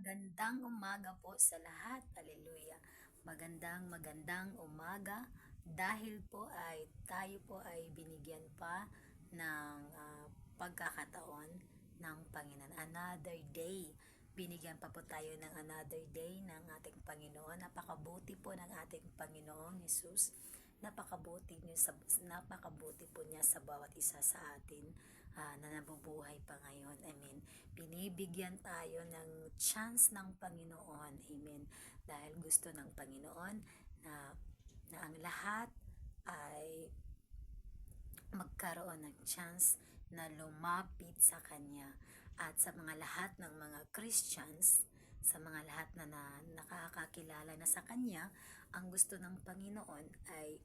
Magandang umaga po sa lahat. Hallelujah. Magandang umaga dahil po ay tayo po ay binigyan pa ng pagkakataon ng Panginoon. Another day. Binigyan pa po tayo ng another day ng ating Panginoon. Napakabuti po ng ating Panginoong Jesus. Napakabuti po niya sa bawat isa sa atin na nabubuhay pa ngayon. Amen. Binibigyan tayo ng chance ng Panginoon. Amen. Dahil gusto ng Panginoon na ang lahat ay magkaroon ng chance na lumapit sa Kanya. At sa mga lahat ng mga Christians, sa mga lahat na nakakakilala na sa Kanya, ang gusto ng Panginoon ay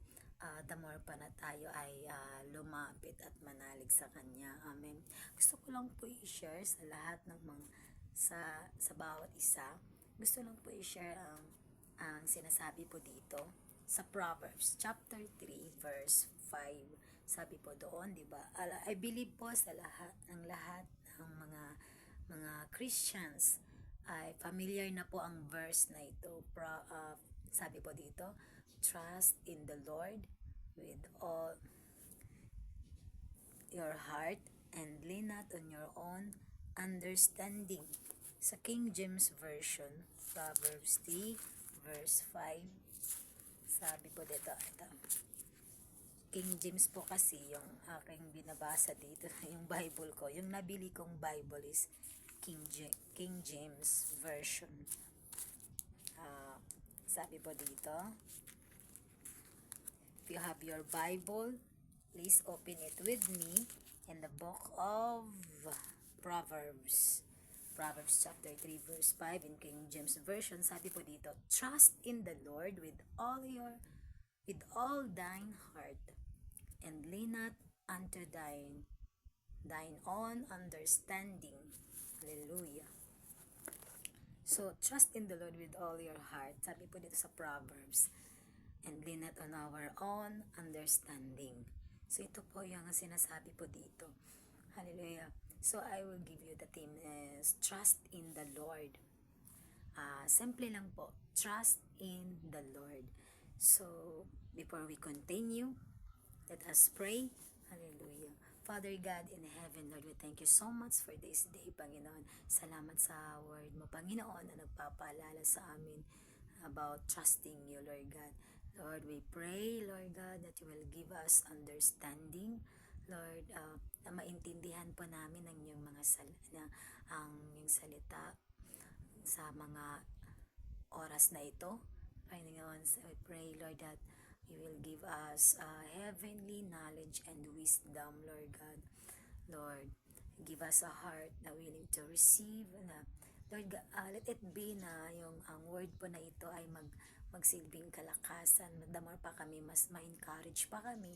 the more pa na tayo ay lumapit at manalig sa Kanya. Amen. Gusto ko lang po i-share sa lahat ng mga sa bawat isa. Gusto lang po i-share ang sinasabi po dito sa Proverbs chapter 3 verse 5. Sabi po doon, 'di ba? I believe po sa lahat ng mga Christians ay familiar na po ang verse na ito. Sabi po dito, trust in the Lord with all your heart and lean not on your own understanding. Sa King James Version, Proverbs 3 verse 5, sabi po dito, ito. King James po kasi yung aking binabasa dito, yung Bible ko. Yung nabili kong Bible is King James Version. Sabi po dito, if you have your Bible, please open it with me in the book of Proverbs. Proverbs chapter 3 verse 5 in King James Version. Sabi po dito, trust in the Lord with all thine heart, and lean not unto thine own understanding. Hallelujah. So, trust in the Lord with all your heart. Sabi po dito sa Proverbs. And lean not on our own understanding. So, ito po yung sinasabi po dito. Hallelujah. So, I will give you the theme is trust in the Lord. Simple lang po. Trust in the Lord. So, before we continue, let us pray. Hallelujah. Father God in heaven, Lord, we thank you so much for this day, Panginoon. Salamat sa word mo, Panginoon, na nagpapaalala sa amin about trusting you, Lord God. Lord, we pray, Lord God, that you will give us understanding, Lord, na maintindihan po namin ang iyong mga salita sa mga oras na ito. Panginoon, we pray, Lord, that you will give us heavenly knowledge and wisdom, Lord God. Lord, give us a heart na willing to receive. Lord, let it be na ang word po na ito ay magsilbing kalakasan. Damar pa kami, mas ma-encourage pa kami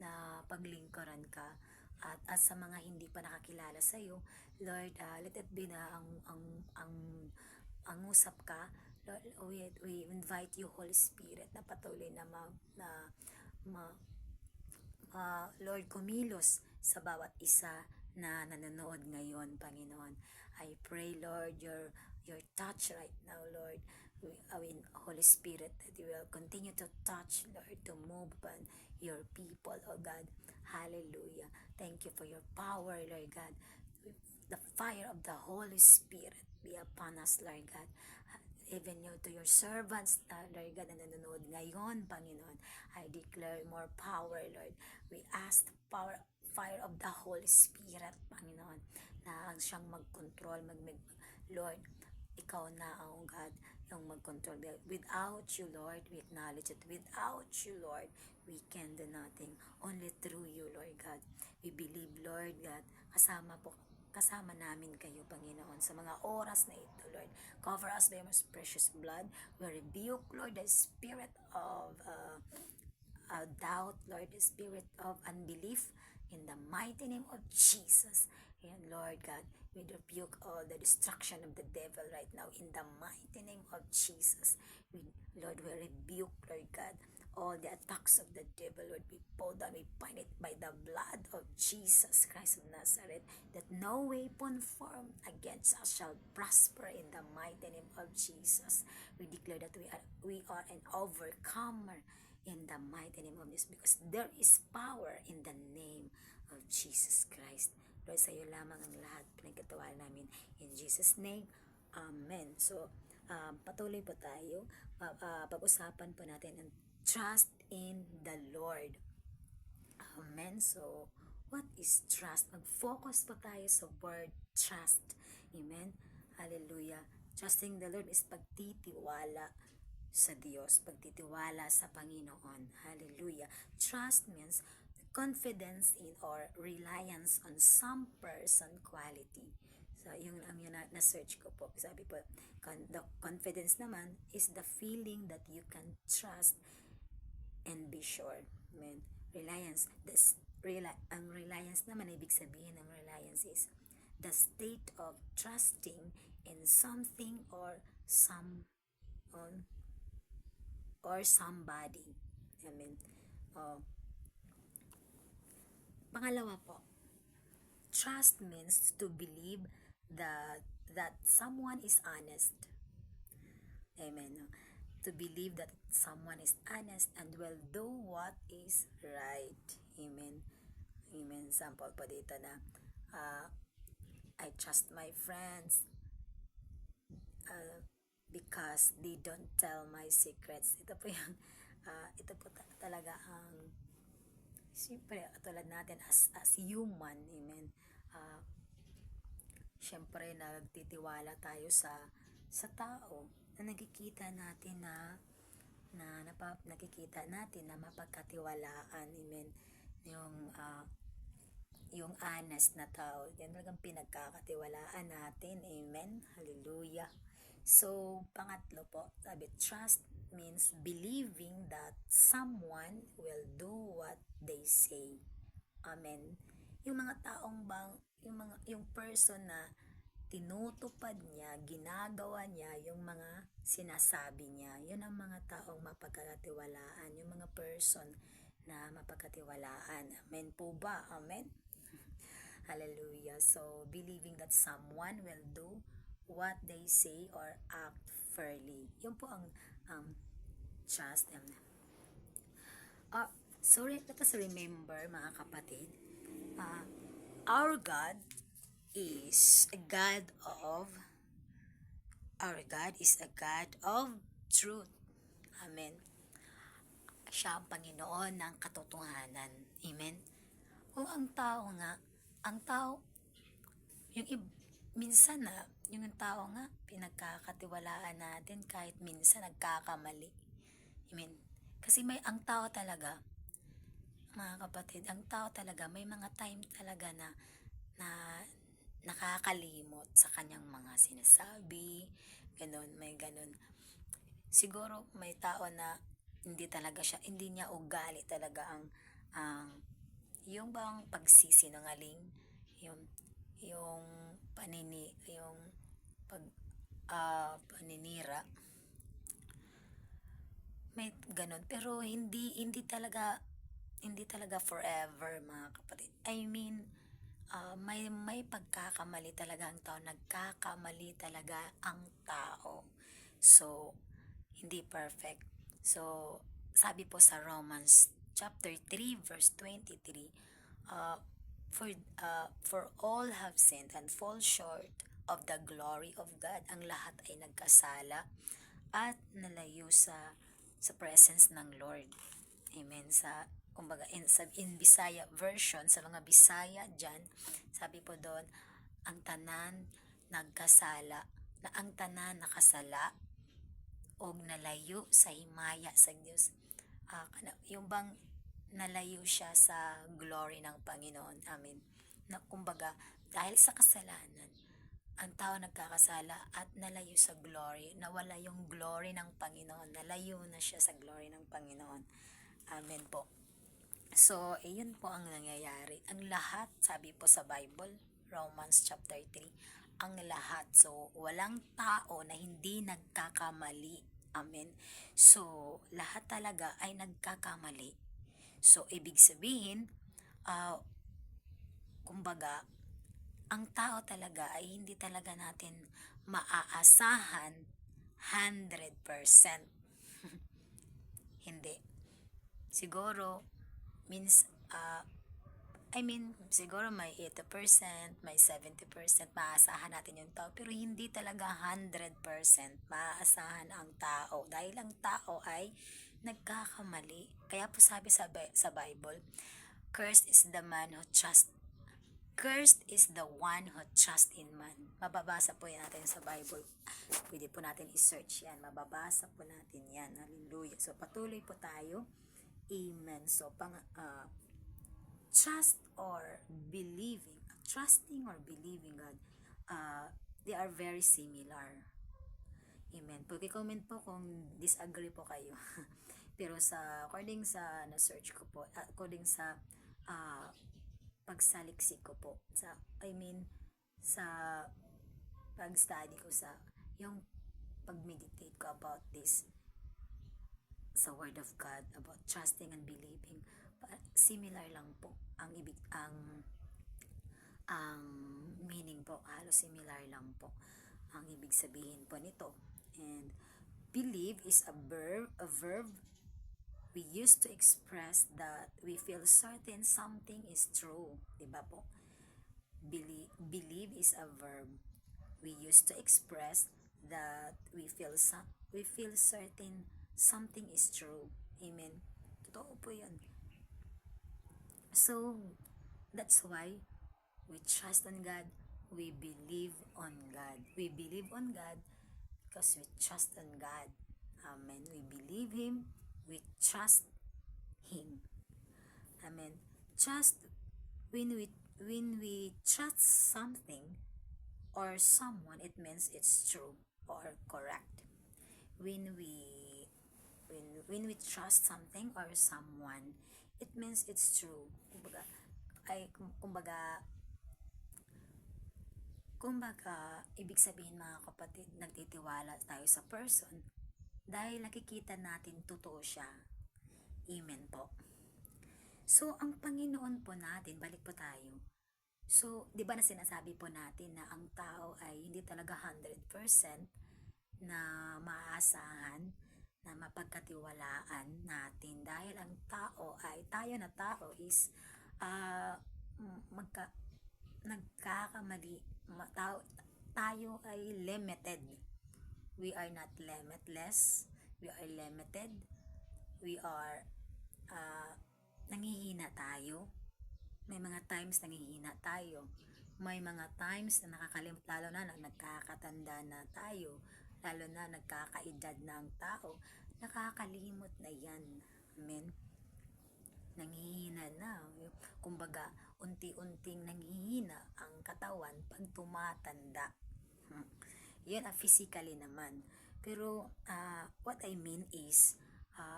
na paglingkuran ka. At sa mga hindi pa nakakilala sa iyo, Lord, let it be na ang usap ka. Lord, we invite you, Holy Spirit, na patuloy na Lord, kumilos sa bawat isa na nanonood ngayon, Panginoon. I pray, Lord, your touch right now, Lord. Holy Spirit, that you will continue to touch, Lord, to move upon your people, oh God. Hallelujah. Thank you for your power, Lord God. The fire of the Holy Spirit be upon us, Lord God. Even you to your servants, Lord God, na nanonood ngayon, Panginoon. I declare more power, Lord. We ask the fire of the Holy Spirit, Panginoon, na siyang mag-control, Lord, ikaw na, oh God, yung mag-control. Without you, Lord, we acknowledge it. Without you, Lord, we can do nothing. Only through you, Lord God. We believe, Lord God, kasama namin kayo, Panginoon, sa mga oras na ito, Lord. Cover us by your most precious blood. We rebuke, Lord, the spirit of doubt, Lord, the spirit of unbelief, in the mighty name of Jesus. And Lord God, we rebuke all the destruction of the devil right now in the mighty name of Jesus. Lord, we rebuke, Lord God, all the attacks of the devil, Lord. We pull down, we bind it by the blood of Jesus Christ of Nazareth, that no weapon formed against us shall prosper in the mighty name of Jesus. We declare that we are an overcomer in the mighty name of Jesus, because there is power in the name of Jesus Christ. Lord, sa iyo lamang ang lahat pinagkatiwala namin. In Jesus' name, Amen. So, patuloy po tayo. Pag-usapan po natin ang trust in the Lord. Amen. So, what is trust? Mag-focus po tayo sa word trust. Amen. Hallelujah. Trusting the Lord is pagtitiwala sa Diyos, pagtitiwala sa Panginoon. Hallelujah. Trust means confidence in or reliance on some person, quality. So, yung ang yun na-search ko po. Sabi po, the confidence naman is the feeling that you can trust and be sure. Amen. Reliance. Ang reliance naman, ibig sabihin ng reliance is the state of trusting in something or someone or somebody. Amen. Pangalawa po, trust means to believe that someone is honest. Amen. To believe that someone is honest and will do what is right. Amen. Amen. Sample po dito na I trust my friends because they don't tell my secrets. Ito po yung ito po talaga ang siyempre tulad natin as human. Amen. Siyempre nagtitiwala tayo sa tao na nakikita natin nakikita natin na mapagkatiwalaan. Amen. Yung honest na tao, yan talagang pinagkakatiwalaan natin. Amen. Hallelujah. So, pangatlo po, sabi, trust means believing that someone will do what they say. Amen. Yung mga taong yung person na tinutupad niya, ginagawa niya yung mga sinasabi niya, yun ang mga taong mapagkatiwalaan, yung mga person na mapagkatiwalaan. Amen po ba? Amen. Hallelujah. So, believing that someone will do what they say or act fairly. Yun po ang trust. Let us remember, mga kapatid, our God is a God of truth. Amen. Siya ang Panginoon ng katotohanan. Amen. Kung ang tao, minsan yung tao nga, pinagkakatiwalaan natin kahit minsan nagkakamali. Amen. Kasi ang tao talaga, mga kapatid, ang tao talaga, may mga time talaga na nakakalimot sa kanyang mga sinasabi, may ganon. Siguro may tao na hindi niya ugali talaga ang yung bang pagsisinungaling, yung paninira, may ganon. Pero hindi talaga forever, mga kapatid. I mean, may pagkakamali talaga ang tao, nagkakamali talaga ang tao. So, hindi perfect. So, sabi po sa Romans chapter 3 verse 23, for all have sinned and fall short of the glory of God. Ang lahat ay nagkasala at nalayo sa presence ng Lord. Amen. Kumbaga in Bisaya version, sa mga Bisaya dyan, sabi po doon, ang tanan nagkasala, na ang tanan nakasala og nalayo sa himaya sa Dios. Yung bang nalayo siya sa glory ng Panginoon. Amen. Na kumbaga, dahil sa kasalanan, ang tao nagkakasala at nalayo sa glory, nawala yung glory ng Panginoon, nalayo na siya sa glory ng Panginoon. Amen po. So, yun po ang nangyayari. Ang lahat, sabi po sa Bible, Romans chapter 3, ang lahat. So, walang tao na hindi nagkakamali. Amen. So, lahat talaga ay nagkakamali. So, ibig sabihin, ah, kumbaga, ang tao talaga ay hindi talaga natin maaasahan 100%. Hindi. Siguro, means, siguro may 80%, may 70% maaasahan natin yung tao, pero hindi talaga 100% maaasahan ang tao. Dahil ang tao ay nagkakamali. Kaya po sabi sa Bible, cursed is the man who trusts Cursed is the one who trusts in man. Mababasa po yan natin sa Bible. Pwede po natin i-search yan. Mababasa po natin yan. Hallelujah. So, patuloy po tayo. Amen. So, trust or believing, trusting or believing God, they are very similar. Amen. Pag-comment po kung disagree po kayo. Pero according sa na-search ko po, according sa uh, pagsaliksik ko po, sa pag-study ko yung pag-meditate ko about this, sa Word of God, about trusting and believing, similar lang po ang meaning po, halos similar lang po ang ibig sabihin po nito. And believe is a verb we use to express that we feel certain something is true, di ba po? Believe is a verb we use to express that we feel certain something is true. Amen. Totoo po 'yun. So, that's why we trust on God, we believe on God. We believe on God because we trust on God. Amen. We believe Him, we trust Him. Amen. Trust, when we trust something or someone, it means it's true or correct. When we trust something or someone, it means it's true. Kumbaga, ibig sabihin mga kapatid, nagtitiwala tayo sa person dahil nakikita natin totoo siya. Amen po. So, ang Panginoon po natin, balik po tayo. So, di ba na sinasabi po natin na ang tao ay hindi talaga 100% na maaasahan, na mapagkatiwalaan natin dahil ang tayo na tao is nagkakamali. Tayo ay limited. We are not limitless. We are limited. We are nanghihina tayo. May mga times nanghihina tayo. May mga times na nakakalimot, lalo na nagkakatanda na tayo, lalo na nagkakaedad na ang tao, nakakalimot na yan. Amen. Nanghihina na. Kumbaga, unti-unting nanghihina ang katawan pag tumatanda. Yan physically naman. Pero what I mean is,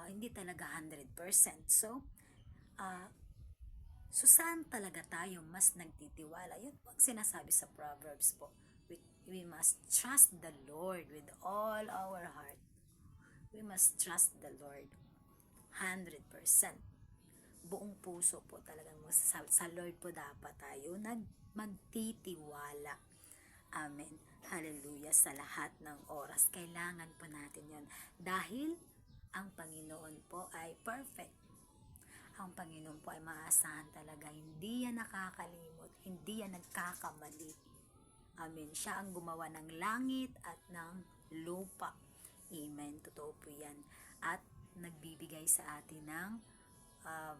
hindi talaga 100%. So, saan talaga tayo mas nagtitiwala? Yun po ang sinasabi sa Proverbs po. We must trust the Lord with all our heart. We must trust the Lord 100%. Buong puso po talagang sa Lord po dapat tayo magtitiwala. Amen. Hallelujah. Sa lahat ng oras, kailangan po natin yon. Dahil ang Panginoon po ay perfect. Ang Panginoon po ay maaasahan talaga. Hindi yan nakakalimot. Hindi yan nagkakamali. Amen. Siya ang gumawa ng langit at ng lupa. Amen. Totoo po yan. At nagbibigay sa atin ng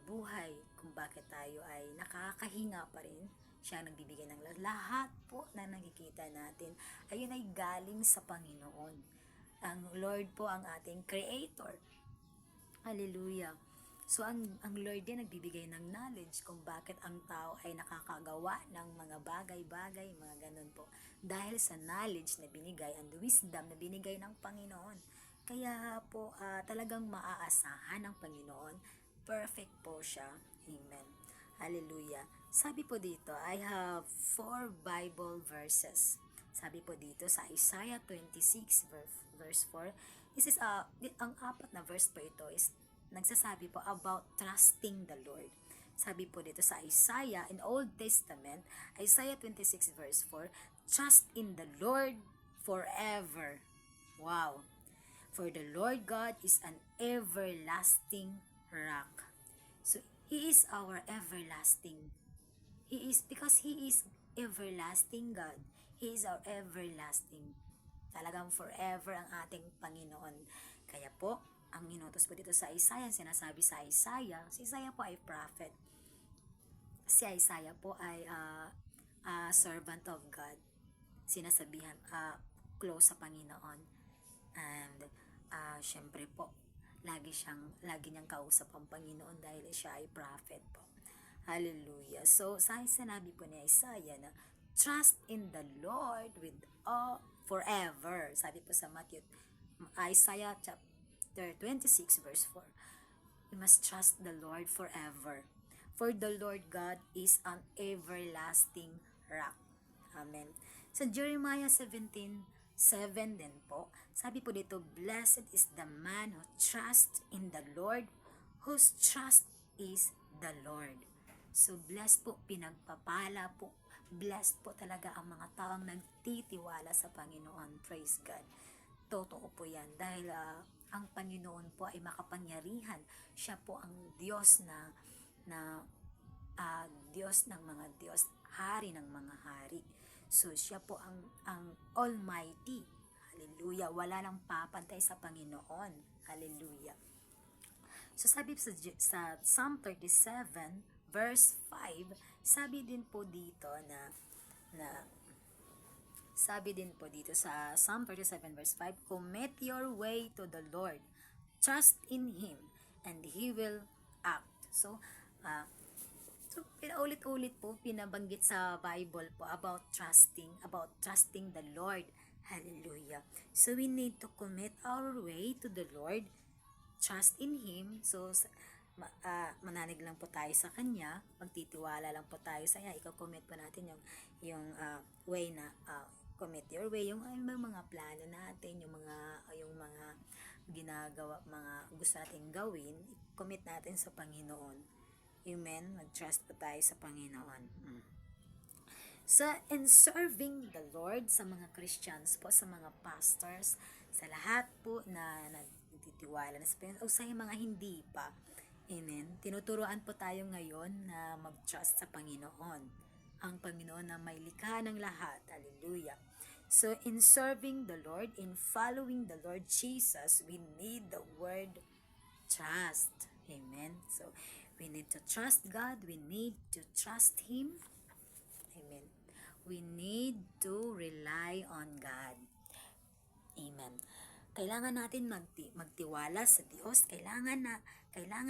buhay kung bakit tayo ay nakakahinga pa rin. Siya ang nagbibigay ng lahat po na nakikita natin. Ayun ay galing sa Panginoon. Ang Lord po ang ating Creator. Hallelujah. So, ang Lord din nagbibigay ng knowledge kung bakit ang tao ay nakakagawa ng mga bagay-bagay, mga ganun po. Dahil sa knowledge na binigay and wisdom na binigay ng Panginoon. Kaya po, talagang maaasahan ng Panginoon. Perfect po siya. Amen. Hallelujah. Sabi po dito, I have 4 Bible verses. Sabi po dito sa Isaiah 26 verse 4, This is ang apat na verse po ito is nagsasabi po about trusting the Lord. Sabi po dito sa Isaiah in Old Testament, Isaiah 26 verse 4, trust in the Lord forever. Wow. For the Lord God is an everlasting rock. So, He is our everlasting. Because He is everlasting God. He is our everlasting. Talagang forever ang ating Panginoon. Kaya po, ang inutos po dito sa Isaiah, sinasabi sa Isaiah, si Isaiah po ay prophet. Si Isaiah po ay servant of God. Sinasabihan, close sa Panginoon. And, syempre po, lagi niyang kausap ang Panginoon dahil siya ay prophet po. Hallelujah. So, sinabi po ni Isaiah na, trust in the Lord with all forever. Sabi po sa Isaiah chapter 26 verse 4. We must trust the Lord forever. For the Lord God is an everlasting rock. Amen. Sa Jeremiah 17:7 din po, sabi po dito, blessed is the man who trusts in the Lord, whose trust is the Lord. So, blessed po, pinagpapala po, blessed po talaga ang mga taong nagtitiwala sa Panginoon. Praise God. Totoo po yan. Dahil ang Panginoon po ay makapangyarihan. Siya po ang Diyos Diyos ng mga Diyos, Hari ng mga hari. So, siya po ang Almighty. Hallelujah. Wala nang papantay sa Panginoon. Hallelujah. So, sabi sa Psalm 37, verse 5, sabi din po dito sa Psalm 37 verse 5, commit your way to the Lord, trust in Him, and He will act. So pinaulit-ulit po pinabanggit sa Bible po about trusting the Lord. Hallelujah. So we need to commit our way to the Lord, trust in Him. So mananig lang po tayo sa Kanya, magtitiwala lang po tayo sa Kanya, i-commit po natin yung way na commit your way, yung mga plano natin, yung mga ginagawa, mga gusto natin gawin, i-commit natin sa Panginoon. Amen? Mag-trust po tayo sa Panginoon. In serving the Lord, sa mga Christians po, sa mga pastors, sa lahat po na nagtitiwala na sa Panginoon, o sa mga hindi pa, amen, tinuturuan po tayo ngayon na mag-trust sa Panginoon. Ang Panginoon na may likha ng lahat. Hallelujah. So, in serving the Lord, in following the Lord Jesus, we need the word trust. Amen. So, we need to trust God. We need to trust Him. Amen. We need to rely on God. Amen. Kailangan natin magtiwala sa Diyos. Kailangan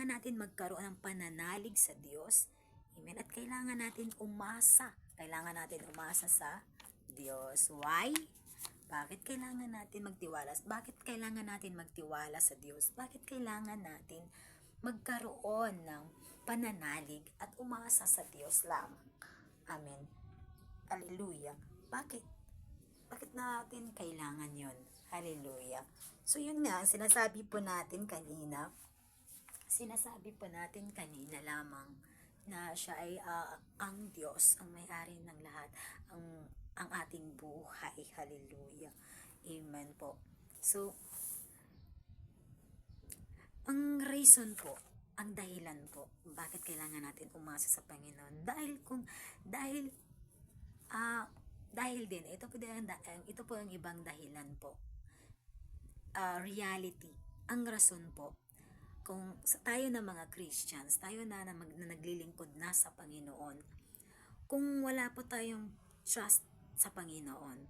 natin magkaroon ng pananalig sa Diyos. Amen. At kailangan natin umasa. Kailangan natin umasa sa Diyos. Why? Bakit kailangan natin magtiwala? Bakit kailangan natin magtiwala sa Diyos? Bakit kailangan natin magkaroon ng pananalig at umasa sa Diyos lamang? Amen. Hallelujah. Bakit natin kailangan yon? Hallelujah. So yun nga, sinasabi po natin kanina lamang na siya ay ang Diyos, ang may-ari ng lahat, ang ating buhay. Hallelujah. Amen po. So, ang reason po, ang dahilan po, bakit kailangan natin umasa sa Panginoon? Dahil din, ito po ang ibang dahilan po. Reality, ang rason po, kung tayo na mga Christians, tayo na naglilingkod na sa Panginoon, kung wala po tayong trust sa Panginoon,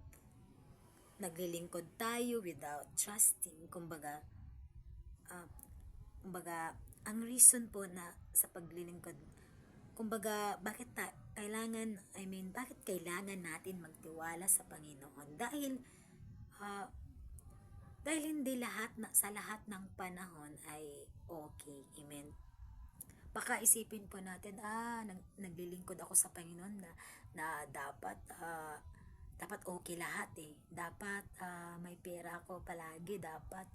naglilingkod tayo without trusting, kumbaga, ang reason po na sa paglilingkod, kumbaga, bakit kailangan natin magtiwala sa Panginoon? Dahil hindi sa lahat ng panahon ay okay. Amen. Baka isipin po natin, naglilingkod ako sa Panginoon na dapat okay lahat eh. Dapat may pera ako palagi, dapat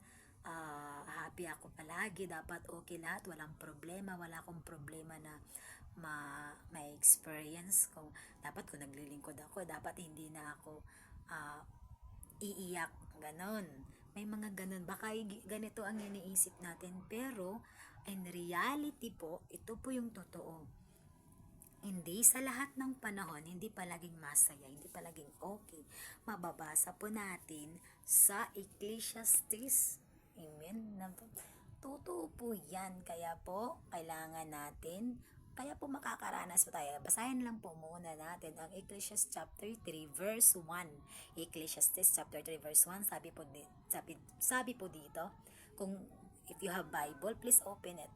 happy ako palagi, dapat okay lahat, walang problema, wala akong problema na ma-experience kung dapat kung naglilingkod ako, dapat hindi na ako ah, iiyak, ganon. May mga ganon, baka ganito ang iniisip natin, pero in reality po, ito po yung totoo. Hindi sa lahat ng panahon, hindi palaging masaya, hindi palaging okay. Mababasa po natin sa Ecclesiastes. Amen. Totoo po yan. Kaya po, kailangan natin, kaya po makakaranas po tayo. Basahin lang po muna natin ang Ecclesiastes chapter 3 verse 1. Ecclesiastes chapter 3 verse 1, sabi po dito, kung if you have Bible, please open it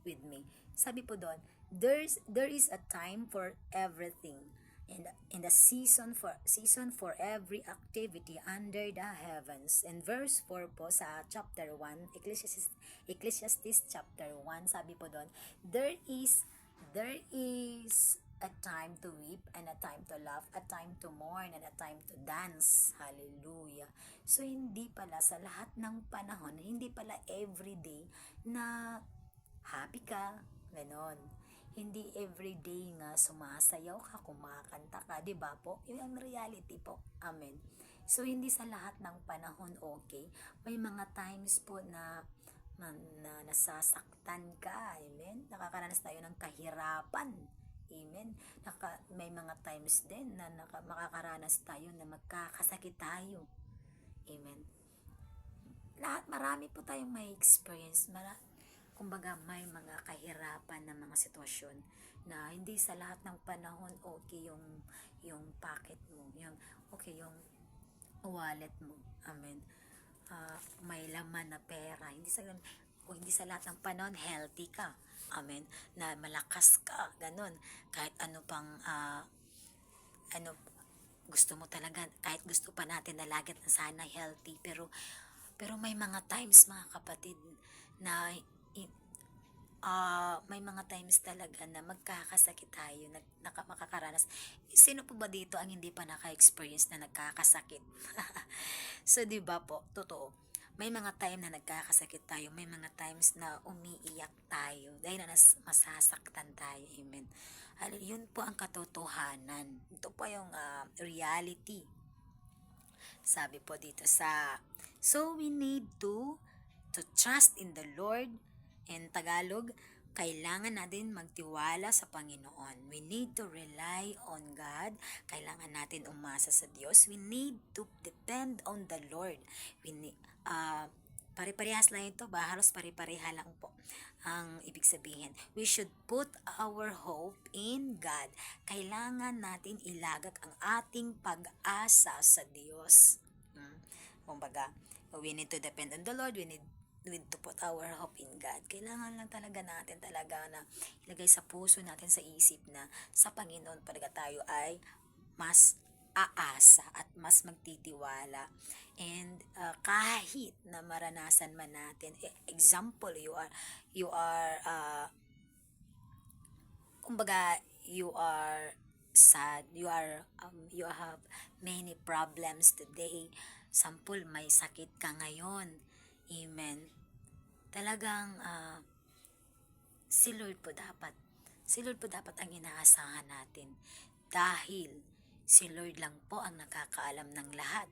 with me. Sabi po doon, there is a time for everything, and a season for every activity under the heavens. And verse 4 po sa chapter 1, Ecclesiastes chapter 1, sabi po doon, there is a time to weep and a time to laugh, a time to mourn and a time to dance. Hallelujah. So hindi pala sa lahat ng panahon, hindi pala everyday na happy ka, ganon. Hindi everyday nga sumasayaw ka, kumakanta ka, di ba po? Yun ang reality po. Amen. So, hindi sa lahat ng panahon okay. May mga times po na nasasaktan ka. Amen. Nakakaranas tayo ng kahirapan. Amen. May mga times din na makakaranas tayo na magkakasakit tayo. Amen. Marami po tayong may experience. Kumbaga may mga kahirapan na mga sitwasyon na hindi sa lahat ng panahon okay yung pocket mo, yung wallet mo. Amen. May laman na pera. Hindi sa lahat ng panahon healthy ka. Amen. Na malakas ka, ganun. Kahit ano pang gusto mo talaga, kahit gusto pa natin na lagi na sana healthy, pero may mga times, mga kapatid, na may mga times talaga na magkakasakit tayo, makakaranas. Sino po ba dito ang hindi pa naka-experience na nagkakasakit? So, di ba po, totoo. May mga time na nagkakasakit tayo, may mga times na umiiyak tayo dahil na masasaktan tayo. Amen. Yun po ang katotohanan. Ito po yung reality. Sabi po dito so we need to trust in the Lord. In Tagalog, kailangan natin magtiwala sa Panginoon. We need to rely on God. Kailangan natin umasa sa Diyos. We need to depend on the Lord. Pare-parehas lang ito ba? Halos pare-pareha lang po ang ibig sabihin. We should put our hope in God. Kailangan natin ilagak ang ating pag-asa sa Diyos. Kumbaga, we need to depend on the Lord. We need to put our hope in God. Kailangan lang talaga natin na ilagay sa puso natin, sa isip na sa Panginoon talaga tayo ay mas aasa at mas magtitiwala. And kahit na maranasan man natin, example, you are kumbaga, you are sad, you have many problems today. Sampul, may sakit ka ngayon. Amen. Talagang si Lord po dapat ang inaasahan natin, dahil si Lord lang po ang nakakaalam ng lahat.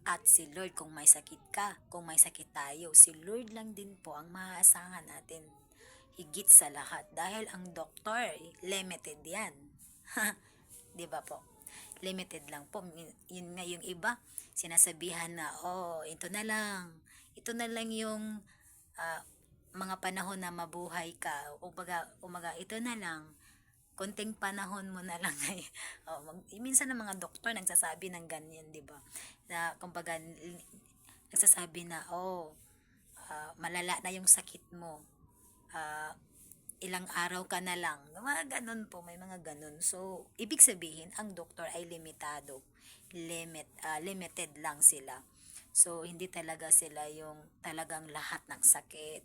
At si Lord, kung may sakit ka, kung may sakit tayo, si Lord lang din po ang maaasahan natin higit sa lahat, dahil ang doktor limited yan. Di ba po? Limited lang po. Yun nga, yung iba sinasabihan na ito na lang yung mga panahon na mabuhay ka. Umaga ito na lang, konting panahon mo na lang ay minsan ng mga doktor nagsasabi ng ganyan, di ba? Na kumbaga nagsasabi na malala na yung sakit mo. Ilang araw ka na lang. Mga ganun po, may mga ganun. So, ibig sabihin, ang doktor ay limitado. Limited lang sila. So, hindi talaga sila yung talagang lahat ng sakit.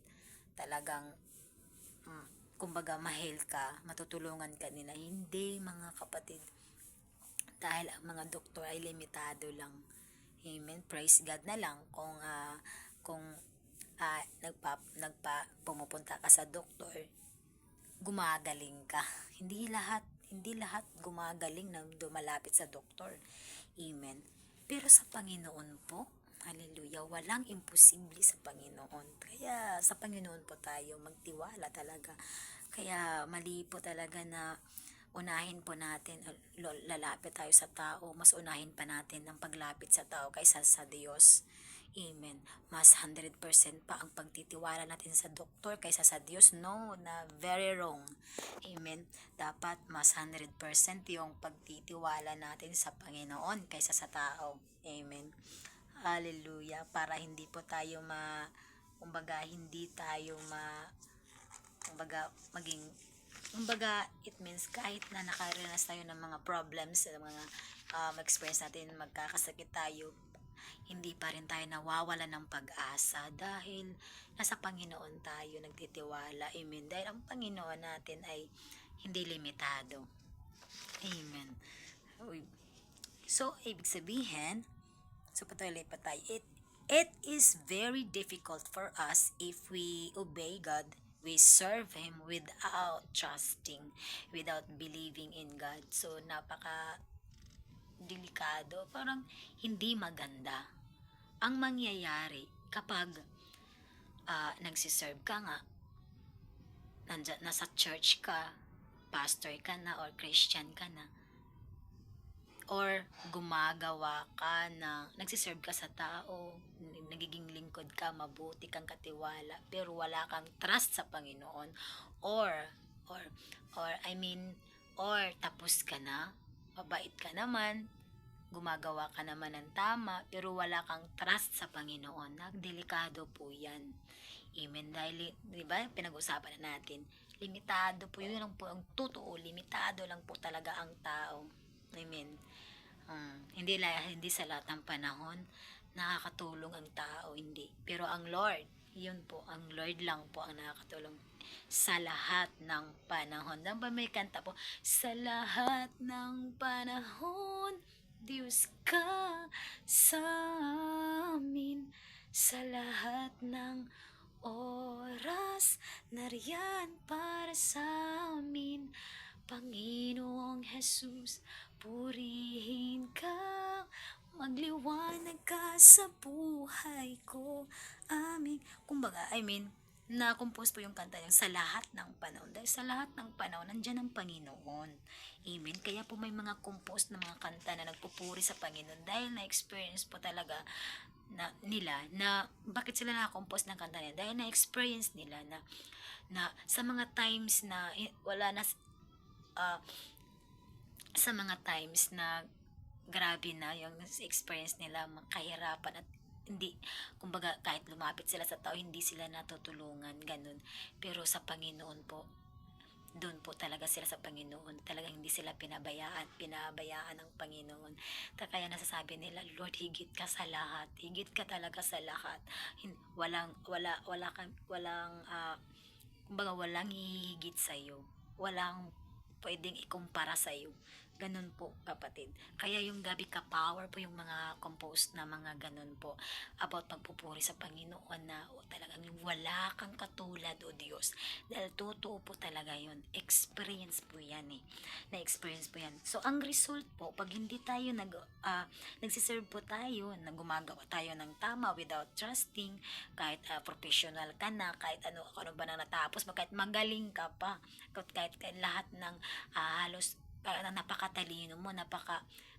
Talagang, kumbaga, mahal ka, matutulungan ka nila. Hindi, mga kapatid. Dahil ang mga doktor ay limitado lang. Amen. Praise God na lang kung pumupunta ka sa doktor, gumagaling ka. Hindi lahat gumagaling na dumalapit sa doktor. Amen. Pero sa Panginoon po, hallelujah, walang imposible sa Panginoon. Kaya sa Panginoon po tayo magtiwala talaga. Kaya mali po talaga na unahin po natin, lalapit tayo sa tao, mas unahin pa natin ang paglapit sa tao kaysa sa Diyos. Amen. Mas 100% pa ang pagtitiwala natin sa doktor kaysa sa Diyos. No, na very wrong. Amen. Dapat mas 100% yung pagtitiwala natin sa Panginoon kaysa sa tao. Amen. Hallelujah. Para hindi po tayo it means kahit na nakaranas tayo ng mga problems, mga experience natin, magkakasakit tayo, hindi pa rin tayo nawawala ng pag-asa dahil nasa Panginoon tayo nagtitiwala. Amen. Dahil ang Panginoon natin ay hindi limitado. Amen. So, ibig sabihin, so patuloy pa tayo. It is very difficult for us if we obey God, we serve Him without trusting, without believing in God. So, delikado, parang hindi maganda ang mangyayari kapag nagsiserve ka nga, nasa church ka, pastor ka na, or Christian ka na, or gumagawa ka na, nagsiserve ka sa tao, nagiging lingkod ka, mabuti kang katiwala, pero wala kang trust sa Panginoon, or tapos ka na, mabait ka naman, gumagawa ka naman ng tama, pero wala kang trust sa Panginoon. Delikado po yan. Amen. Dahil, di ba, pinag-usapan na natin, limitado po yun lang po ang totoo, limitado lang po talaga ang tao. Amen. Hindi sa lahat ng panahon nakakatulong ang tao, hindi. Pero ang Lord, yun po, ang Lord lang po ang nakakatulong sa lahat ng panahon. Diba may kanta po, sa lahat ng panahon, Diyos ka sa amin, sa lahat ng oras, nariyan para sa amin, Panginoong Jesus, purihin ka, magliwanag ka sa buhay ko, amin. Kumbaga, na-compose po yung kanta yung sa lahat ng panahon. Dahil sa lahat ng panahon, nandyan ang Panginoon. Amen. Kaya po may mga compose na mga kanta na nagpupuri sa Panginoon dahil na-experience po talaga nila na bakit sila na-compose ng kanta nila. Dahil na-experience nila na sa mga times na wala na sa mga times na grabe na yung experience nila, kahirapan at hindi, kumbaga kahit lumapit sila sa tao, hindi sila natutulungan, ganun. Pero sa Panginoon po, doon po talaga sila sa Panginoon. Talagang hindi sila pinabayaan ng Panginoon. Kaya nasasabi nila, Lord, higit ka sa lahat. Higit ka talaga sa lahat. Kumbaga walang hihigit sa iyo. Walang pwedeng ikumpara sa iyo. Ganun po, kapatid. Kaya yung gabi ka power po yung mga composed na mga ganun po about pagpupuri sa Panginoon na talagang wala kang katulad o Diyos. Dahil totoo po talaga yun. Experience po yan eh. Na-experience po yan. So, ang result po, pag hindi tayo nagsiserve po tayo, na gumagawa tayo ng tama without trusting, kahit professional ka na, kahit ano ba na natapos, kahit magaling ka pa, kahit lahat ng halos napakatalino mo,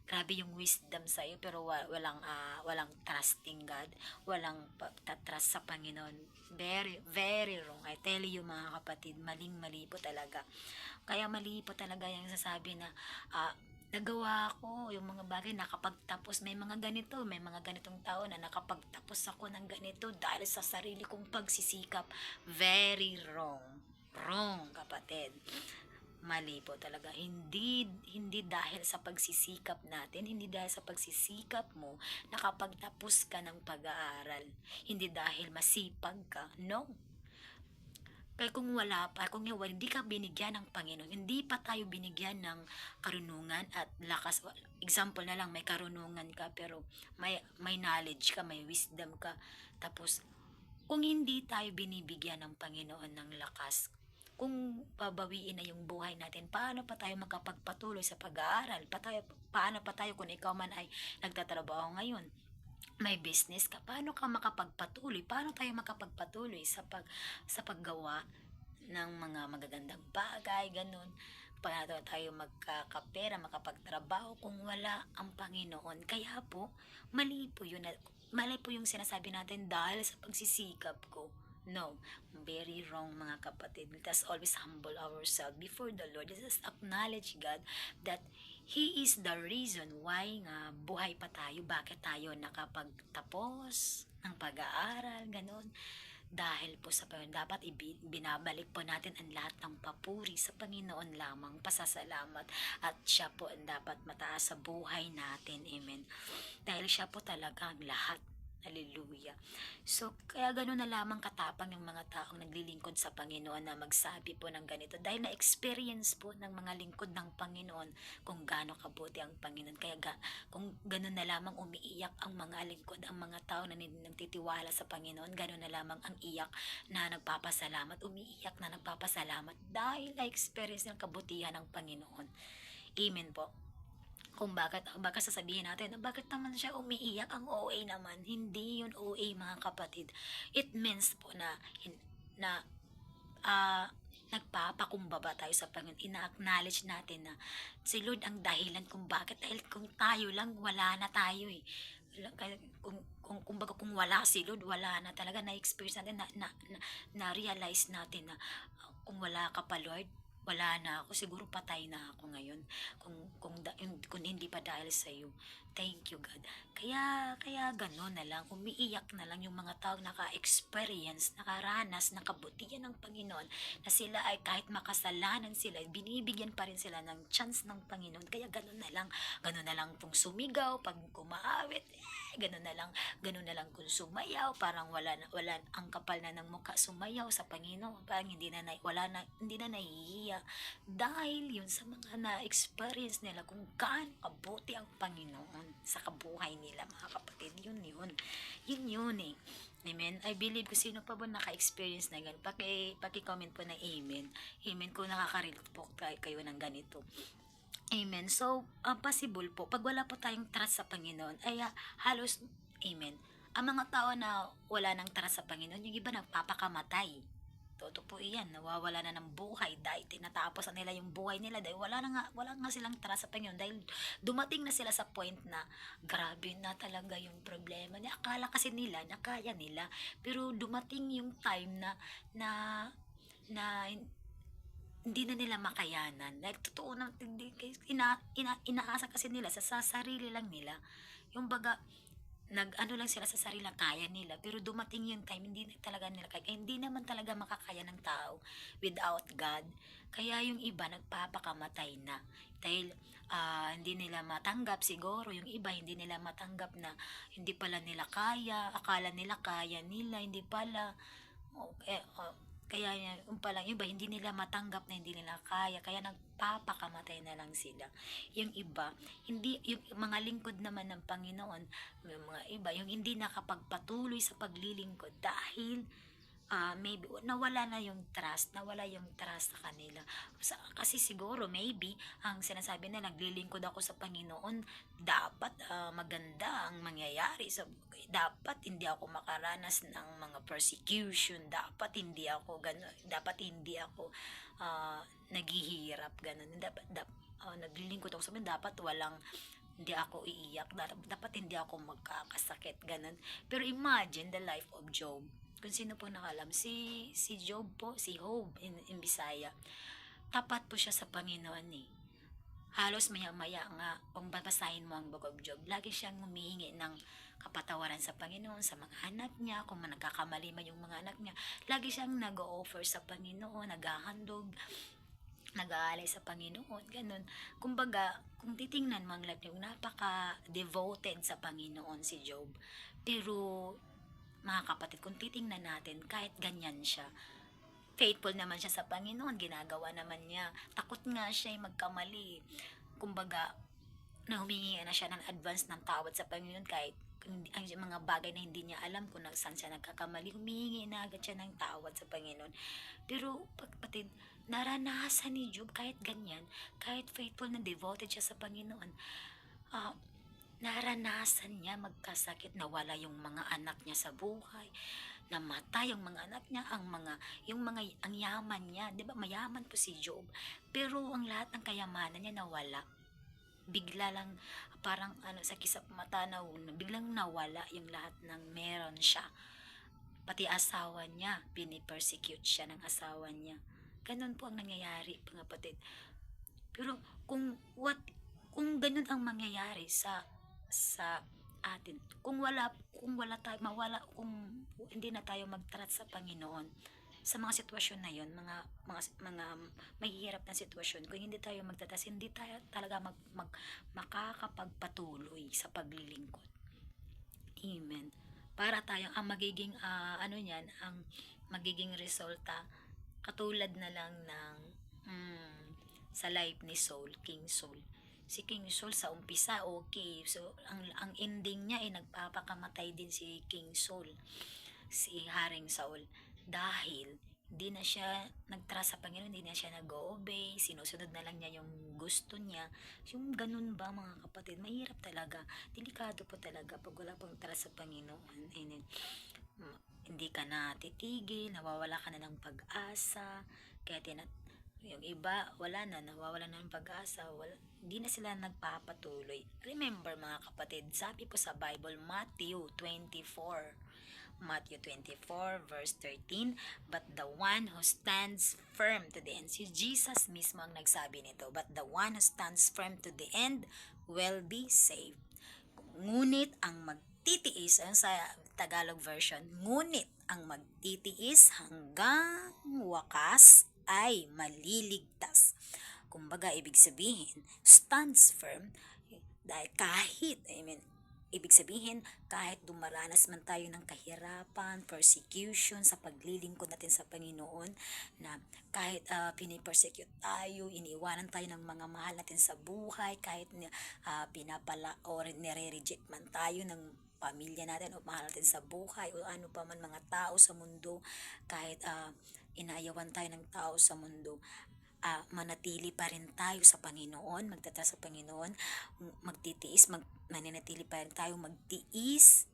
grabe yung wisdom sa iyo, pero walang trusting God, walang trust sa Panginoon. Very, very wrong. I tell you mga kapatid, maling-mali po talaga. Kaya mali po talaga yung sasabi na nagawa ko yung mga bagay, nakapagtapos, may mga ganitong tao na nakapagtapos ako ng ganito dahil sa sarili kong pagsisikap. Very wrong. Wrong, kapatid. Mali po talaga. Hindi dahil sa pagsisikap natin, hindi dahil sa pagsisikap mo, nakapagtapos ka ng pag-aaral. Hindi dahil masipag ka. No. Kaya kung hindi ka binigyan ng Panginoon, hindi pa tayo binigyan ng karunungan at lakas. Example na lang, may karunungan ka, pero may knowledge ka, may wisdom ka, tapos kung hindi tayo binibigyan ng Panginoon ng lakas, kung babawiin na yung buhay natin, paano pa tayo makapagpatuloy sa pag-aaral? Paano pa tayo kung ikaw man ay nagtatrabaho ngayon, may business ka, paano ka makapagpatuloy? Paano tayo makapagpatuloy sa paggawa ng mga magagandang bagay, ganun? Paano tayo magkakapera, makapagtrabaho kung wala ang Panginoon? Kaya po, mali po yung sinasabi natin dahil sa pagsisikap ko. No, very wrong mga kapatid. Let us always humble ourselves before the Lord. Let us acknowledge God that He is the reason why nga buhay pa tayo, bakit tayo nakapagtapos ng pag-aaral, ganun. Dahil po sa Panginoon, dapat binabalik po natin ang lahat ng papuri sa Panginoon lamang, pasasalamat. At siya po ang dapat mataas sa buhay natin. Amen. Dahil siya po talaga ang lahat. Hallelujah. So, kaya gano'n na lamang katapang yung mga taong naglilingkod sa Panginoon na magsabi po ng ganito. Dahil na-experience po ng mga lingkod ng Panginoon kung gaano kabuti ang Panginoon. Kaya kung gano'n na lamang umiiyak ang mga lingkod, ang mga tao na nagtitiwala sa Panginoon, gano'n na lamang ang iyak na nagpapasalamat, umiiyak na nagpapasalamat dahil na-experience ng kabutihan ng Panginoon. Amen po. Kung baka sasabihin natin, bakit naman siya umiiyak, ang OA naman? Hindi yun OA mga kapatid. It means po na ah, nagpapakumbaba tayo sa Panginoon. Ina-acknowledge natin na si Lord ang dahilan kung bakit. Dahil kung tayo lang, wala na tayo eh. Kung wala si Lord, wala na talaga. Na-experience natin, na-realize natin na kung wala ka pa Lord, wala na ako, siguro patay na ako ngayon kung hindi pa dahil sa iyo. Thank you God. Kaya gano'n na lang, umiiyak na lang yung mga tao naka-experience, nakaranas ng kabutihan ng Panginoon, na sila ay kahit makasalanan sila, binibigyan pa rin sila ng chance ng Panginoon. Kaya gano'n na lang kung sumigaw, pag kumaawit, gano'n na lang kung sumayaw, parang wala ang kapal na ng mukha sumayaw sa Panginoon, parang hindi na nahihiya dahil yun sa mga na-experience nila kung gaano kabuti ang Panginoon sa kabuhay nila mga kapatid. Yun eh. Amen. I believe kung sino pa ba naka-experience na ganun, paki-comment po ng amen. Amen kung nakaka-relate po kayo ng ganito. Amen. So, possible po, pag wala po tayong trust sa Panginoon, ay halos, amen, ang mga tao na wala ng trust sa Panginoon, yung iba nagpapakamatay. Totoo po iyan, nawawala na ng buhay dahil tinatapos na nila yung buhay nila dahil wala nga silang trust sa Panginoon, dahil dumating na sila sa point na grabe na talaga yung problema niya. Akala kasi nila na kaya nila, pero dumating yung time na na hindi na nila makayanan. Like, totoo na, inaasa kasi nila sa sarili lang nila. Yung baga, nag-ano lang sila sa sarili lang, kaya nila. Pero dumating yung time, hindi na talaga nila kaya. Hindi naman talaga makakaya ng tao without God. Kaya yung iba, nagpapakamatay na. Dahil, hindi nila matanggap siguro. Yung iba, hindi nila matanggap na hindi pala nila kaya. Akala nila kaya nila, hindi pala. Okay, kaya yung palang iba, hindi nila matanggap na hindi nila kaya nagpapakamatay na lang sila. Yung iba, hindi, yung mga lingkod naman ng Panginoon, yung mga iba, yung hindi nakapagpatuloy sa paglilingkod dahil maybe nawala yung trust sa kanila. Kasi siguro maybe ang sinasabi na naglilingkod ako sa Panginoon, dapat maganda ang mangyayari sa dapat hindi ako makaranas ng mga persecution, dapat hindi ako naghihirap ganun. Naglilingkod ako sa Panginoon, dapat hindi ako iiyak, dapat hindi ako magkakasakit ganun. Pero imagine the life of Job. Kung sino po nakalam, si Job po, si Job in Bisaya, tapat po siya sa Panginoon eh. Halos maya-maya nga, kung babasahin mo ang Book of Job, lagi siyang humihingi ng kapatawaran sa Panginoon, sa mga anak niya, kung nagkakamali man yung mga anak niya, lagi siyang nag-o-offer sa Panginoon, naghahandog, nag-aalay sa Panginoon, ganun. Kumbaga, kung titingnan mo ang life niya, napaka-devoted sa Panginoon si Job. Pero mga kapatid, kung titingnan natin, kahit ganyan siya, faithful naman siya sa Panginoon, ginagawa naman niya. Takot nga siya magkamali. Kumbaga, na humingi na siya ng advance ng tawad sa Panginoon kahit ang mga bagay na hindi niya alam kung saan siya nagkakamali, humihingi na agad siya ng tawad sa Panginoon. Pero kapatid, naranasan ni Job kahit ganyan, kahit faithful na devoted siya sa Panginoon, ah, naranasan niya magkasakit, nawala yung mga anak niya sa buhay, namatay yung mga anak niya, ang yaman niya, 'di ba? Mayaman po si Job. Pero ang lahat ng kayamanan niya nawala. Bigla lang, parang sa kisap mata na biglang nawala yung lahat ng meron siya. Pati asawa niya, pinipersecute siya ng asawa niya. Ganun po ang nangyayari, mga kapatid. Pero kung ganun ang mangyayari sa atin, kung hindi na tayo mag-trust sa Panginoon sa mga sitwasyon na yon, mga mahihirap na sitwasyon, kung hindi tayo magtatas, hindi tayo talaga makakapagpatuloy sa paglilingkod. Amen. Para tayo ang magiging ang magiging resulta katulad na lang ng sa life ni Saul, King Saul. Si King Saul sa umpisa okay. So ang ending niya ay nagpapakamatay din si King Saul, si Haring Saul, dahil hindi na siya nagtrust sa Panginoon, hindi na siya nag-obey, sinusunod na lang niya yung gusto niya. Yung ganun ba, mga kapatid, mahirap talaga, delikado po talaga pag wala pong trust sa Panginoon. And hindi ka na titigil, nawawala ka na ng pag-asa, kaya yung iba, nawawala na ng pag-asa, hindi na sila nagpapatuloy. Remember mga kapatid, sabi po sa Bible, Matthew 24 verse 13, but the one who stands firm to the end, si Jesus mismo ang nagsabi nito, but the one who stands firm to the end will be saved. Ngunit ang magtitiis, ang sa Tagalog version, ngunit ang magtitiis hanggang wakas ay maliligtas. Kumbaga, ibig sabihin, stands firm, dahil ibig sabihin, kahit dumaranas man tayo ng kahirapan, persecution sa paglilingkod natin sa Panginoon, na kahit pinipersecute tayo, iniwanan tayo ng mga mahal natin sa buhay, kahit pinapala o nire-reject man tayo ng pamilya natin o mahal natin sa buhay o ano pa man mga tao sa mundo, kahit inayawan tayo ng tao sa mundo, manatili pa rin tayo sa Panginoon, magtatas sa Panginoon, mananatili pa rin tayo magtiis,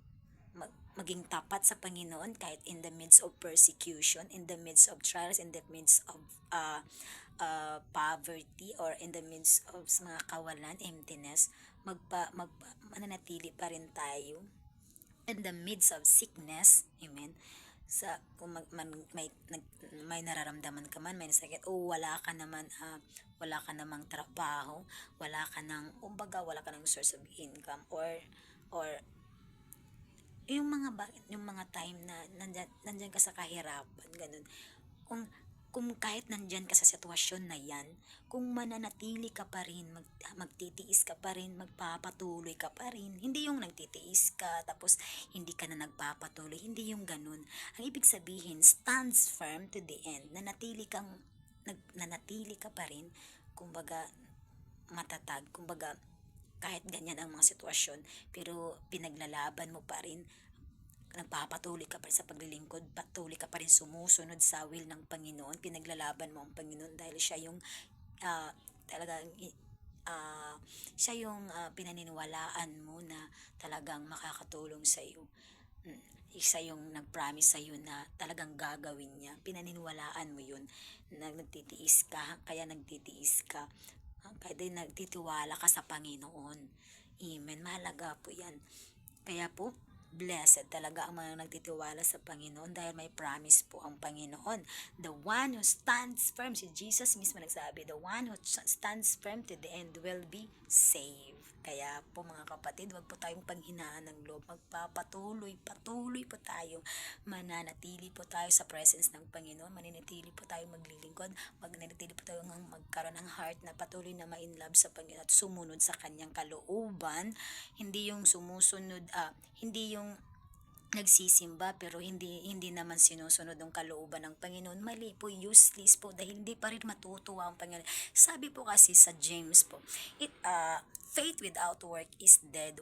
maging tapat sa Panginoon kahit in the midst of persecution, in the midst of trials, in the midst of poverty, or in the midst of mga kawalan, emptiness, mananatili pa rin tayo in the midst of sickness. Amen. Kung may nararamdaman ka man, may sakit, o wala ka namang trabaho, wala ka nang source of income, or yung mga time na nandyan ka sa kahirapan, ganun. Kung kahit nandyan ka sa sitwasyon na yan, kung mananatili ka pa rin, magtitiis ka pa rin, magpapatuloy ka pa rin, hindi yung nagtitiis ka tapos hindi ka na nagpapatuloy, hindi yung ganun. Ang ibig sabihin, stands firm to the end, nanatili ka pa rin, kumbaga matatag, kumbaga kahit ganyan ang mga sitwasyon, pero pinaglalaban mo pa rin, nagpapatuloy ka pa rin sa paglilingkod, patuloy ka pa rin sumusunod sa will ng Panginoon, pinaglalaban mo ang Panginoon dahil siya yung pinaniniwalaan mo na talagang makakatulong sa iyo. Isa yung nag-promise sa iyo na talagang gagawin niya, pinaniniwalaan mo yun, nagtitiis ka, kaya din nagtitiwala ka sa Panginoon. Amen. Mahalaga po yan. Kaya po, blessed talaga ang mga nagtitiwala sa Panginoon dahil may promise po ang Panginoon. The one who stands firm, si Jesus mismo nagsabi, the one who stands firm to the end will be saved. Kaya po mga kapatid, wag po tayong panghinaan ng loob. Patuloy po tayo. Mananatili po tayo sa presence ng Panginoon. Mananatili po tayo maglilingkod. Mananatili po tayo magkaroon ng heart na patuloy na ma-inlove sa Panginoon at sumunod sa kanyang kalooban. Hindi yung sumusunod, hindi yung nagsisimba pero hindi naman sinusunod ang kalooban ng Panginoon. Mali po, useless po, dahil hindi pa rin matutuwa ang Panginoon. Sabi po kasi sa James po, faith without work is dead.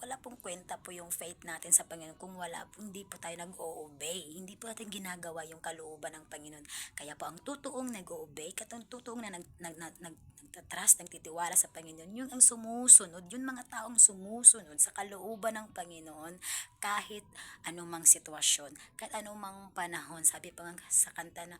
Wala pong kwenta po yung faith natin sa Panginoon kung hindi po tayo nag-o-obey. Hindi po natin ginagawa yung kalooban ng Panginoon. Kaya po ang totoong nag-o-obey, katong totoong na nagtatrust, nagtitiwala sa Panginoon, yung ang sumusunod, yung mga taong sumusunod sa kalooban ng Panginoon kahit anumang sitwasyon, kahit anumang panahon. Sabi pa nga sa kanta na,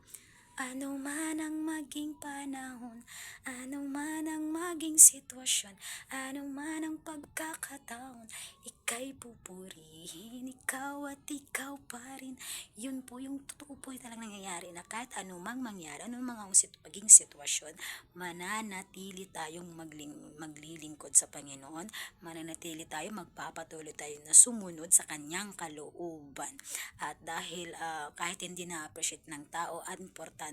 ano man ang maging panahon, ano man ang maging sitwasyon, ano man ang pagkakataon, ika'y pupurihin, ikaw at ikaw pa rin. Yun po yung totoo po talagang nangyayari na kahit anumang mangyari, anumang maging sitwasyon, mananatili tayong maglilingkod sa Panginoon, mananatili tayo, magpapatuloy tayo na sumunod sa kanyang kalooban. At dahil kahit hindi na-appreciate ng tao, importante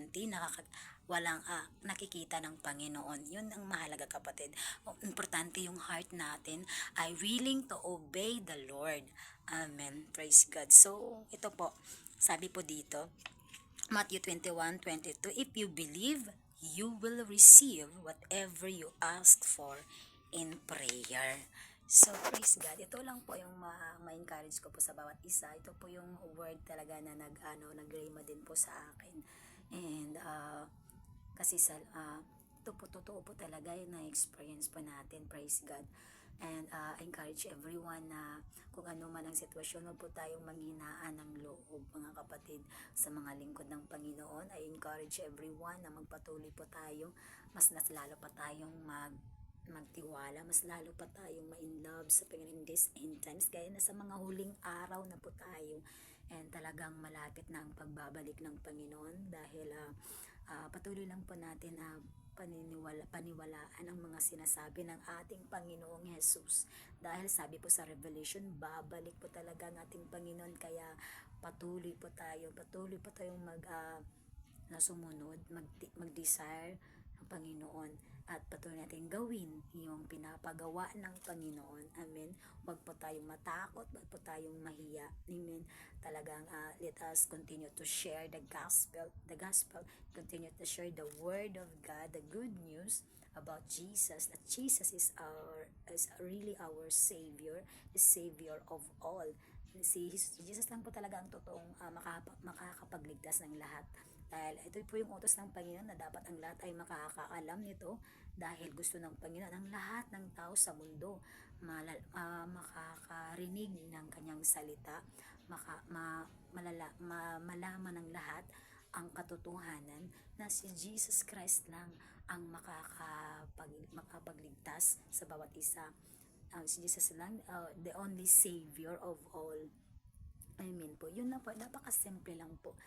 walang nakikita ng Panginoon. Yun ang mahalaga, kapatid. Importante yung heart natin ay willing to obey the Lord. Amen. Praise God. So, ito po, sabi po dito, Matthew 21:22, if you believe, you will receive whatever you ask for in prayer. So, praise God. Ito lang po yung ma-encourage ko po sa bawat isa. Ito po yung word talaga na nag-rema din po sa akin. And, kasi ito po, totoo po talaga yung na-experience po natin. Praise God. And I encourage everyone na kung ano man ang sitwasyon, huwag po tayong manghinaan ng loob, mga kapatid, sa mga lingkod ng Panginoon. I encourage everyone na magpatuloy po tayo, mas lalo pa tayong magtiwala, mas lalo pa tayong ma-in-love sa Panginoon in this end times, kaya na sa mga huling araw na po tayo, and talagang malapit na ang pagbabalik ng Panginoon, dahil patuloy lang po natin paniwalaan ang mga sinasabi ng ating Panginoong Jesus, dahil sabi po sa Revelation, babalik po talaga ang ating Panginoon. Kaya patuloy po tayong sumunod, mag-desire ng Panginoon, at patuloy natin gawin yung pinapagawa ng Panginoon. Amen. Huwag po tayong matakot, huwag po tayong mahiya. Amen. Talagang let us continue to share the gospel, continue to share the word of God, the good news about Jesus, that Jesus is really our Savior, the Savior of all. Si Jesus lang po talaga ang totoong makakapagligtas ng lahat. Dahil ito po yung utos ng Panginoon na dapat ang lahat ay makakaalam nito, dahil gusto ng Panginoon ang lahat ng tao sa mundo makakarinig ng kanyang salita, malaman ng lahat ang katotohanan na si Jesus Christ lang ang makapagligtas sa bawat isa. Si Jesus lang, the only Savior of all. Amen po. Yun na po, napakasimple lang po.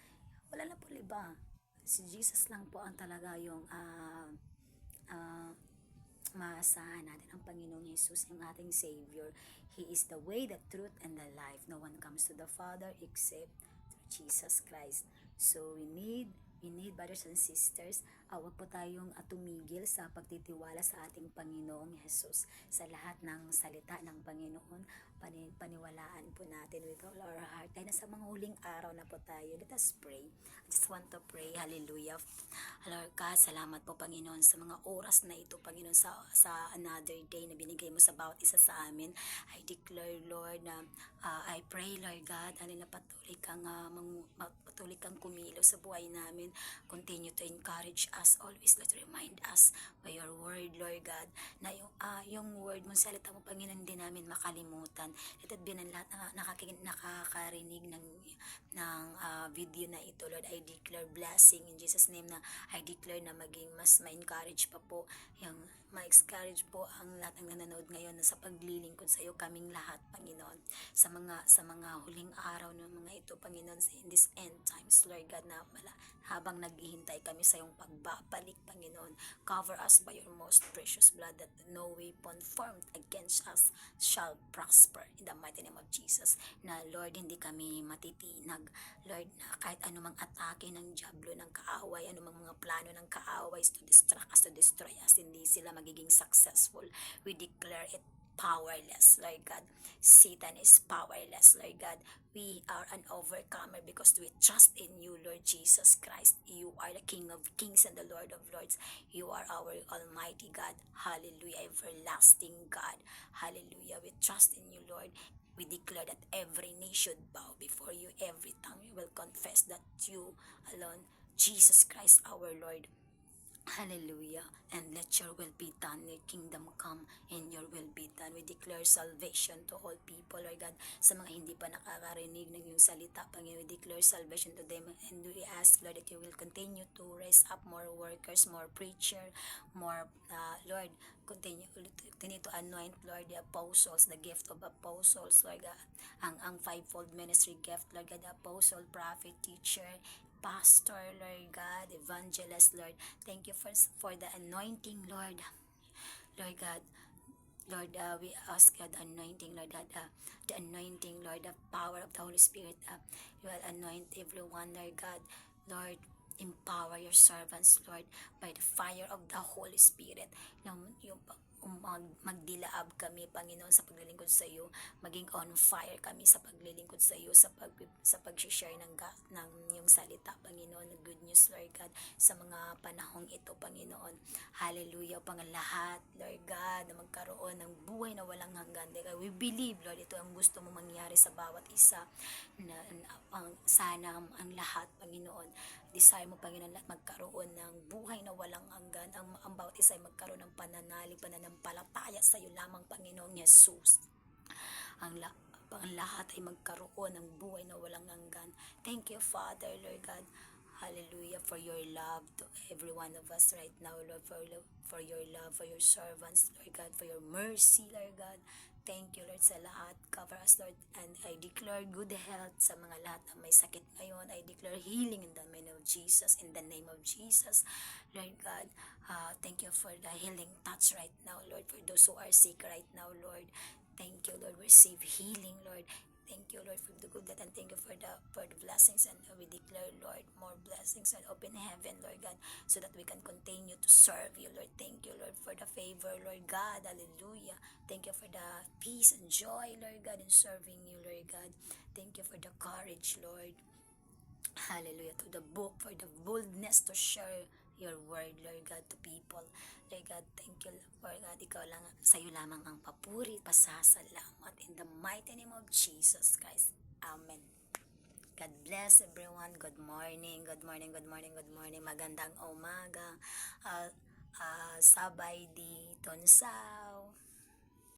Wala na po iba. Si Jesus lang po ang talaga yung maasahan natin, ang Panginoong Jesus, yung ating Savior. He is the way, the truth, and the life. No one comes to the Father except through Jesus Christ. So we need brothers and sisters, huwag po tayong tumigil sa pagtitiwala sa ating Panginoong Jesus. Sa lahat ng salita ng Panginoon, paniwalaan po natin with all our heart. Dahil nasa mga huling araw na po tayo, let us pray. I just want to pray. Hallelujah. Lord God, salamat po, Panginoon, sa mga oras na ito, Panginoon, sa another day na binigay mo sa bawat isa sa amin. I declare, Lord, na I pray, Lord God, na patuloy kang kumilos sa buhay namin. Continue to encourage us always, Lord, remind us by your word, Lord God, na yung word mo, salita mo, Panginoon, hindi namin makalimutan. Let it be ng lahat na nakakarinig ng video na ito, Lord. I declare blessing in Jesus' name, na I declare na maging mas ma-encourage pa po, yung ma-encourage po ang lahat ng nanonood ngayon na sa paglilingkod sa iyo, kaming lahat, Panginoon, sa mga huling araw ng mga ito, Panginoon, in this end times, Lord God, na habang naghihintay kami sa iyong pagbabalik, Panginoon, cover us by your most precious blood, that no weapon formed against us shall prosper, in the mighty name of Jesus. Na Lord, hindi kami matitinag, Lord, na kahit anumang atake ng diablo, ng kaaway, anumang mga plano ng kaaway to distract us, to destroy us, hindi sila magiging successful. We declare it powerless, Lord God. Satan is powerless, Lord God. We are an overcomer because we trust in you, Lord Jesus Christ. You are the King of kings and the Lord of lords. You are our Almighty God. Hallelujah, everlasting God. Hallelujah. We trust in you, Lord. We declare that every knee should bow before you. Every tongue will confess that you alone, Jesus Christ, our Lord. Hallelujah. And let your will be done, your kingdom come, and your will be done. We declare salvation to all people, Lord God. Sa mga hindi pa nakakarinig ng iyong salita, Panginoon, we declare salvation to them. And we ask, Lord, that you will continue to raise up more workers, more preacher, more, Lord, continue to anoint, Lord, the apostles, the gift of apostles, Lord God. Ang fivefold ministry gift, Lord God, the apostle, prophet, teacher, pastor, Lord God, evangelist, Lord. Thank you for the anointing, Lord. Lord God, Lord, we ask God the anointing, Lord God, the anointing, Lord, the power of the Holy Spirit. You will anoint everyone, Lord God. Lord, empower your servants, Lord, by the fire of the Holy Spirit. Magdilaab kami, Panginoon, sa paglilingkod sa iyo. Maging on fire kami sa paglilingkod sa iyo, sa pag-share ng iyong salita, Panginoon, ng good news, Lord God, sa mga panahong ito, Panginoon. Hallelujah, lahat, Lord God, na magkaroon ng buhay na walang hanggan. We believe, Lord, ito ang gusto mo mangyari sa bawat isa. Sana ang lahat, Panginoon, desire mo, Panginoon, lahat magkaroon ng buhay na walang hanggan. Ang bawat isa ay magkaroon ng pananampalataya sa iyo lamang, Panginoong Jesus. Ang lahat ay magkaroon ng buhay na walang hanggan. Thank you, Father, Lord God. Hallelujah, for your love to every one of us right now, Lord, for your love, for your servants, Lord God, for your mercy, Lord God. Thank you, Lord, sa lahat. Cover us, Lord, and I declare good health sa mga lahat na may sakit ngayon. I declare healing in the name of Jesus, in the name of Jesus, Lord God. Thank you for the healing touch right now, Lord, for those who are sick right now, Lord. Thank you, Lord. Receive healing, Lord. Thank you, Lord, for the good that, and thank you for the blessings, and we declare, Lord, more blessings and open heaven, Lord God, so that we can continue to serve you, Lord. Thank you, Lord, for the favor, Lord God. Hallelujah. Thank you for the peace and joy, Lord God, in serving you, Lord God. Thank you for the courage, Lord. Hallelujah, to the book, for the boldness to share your word, Lord God, to people. Lord God, thank you, Lord God. Ikaw lang, sa iyo lamang ang papuri, pasasalamat. In the mighty name of Jesus Christ. Amen. God bless everyone. Good morning, good morning, good morning, good morning. Magandang umaga. Sabay di Tonsao.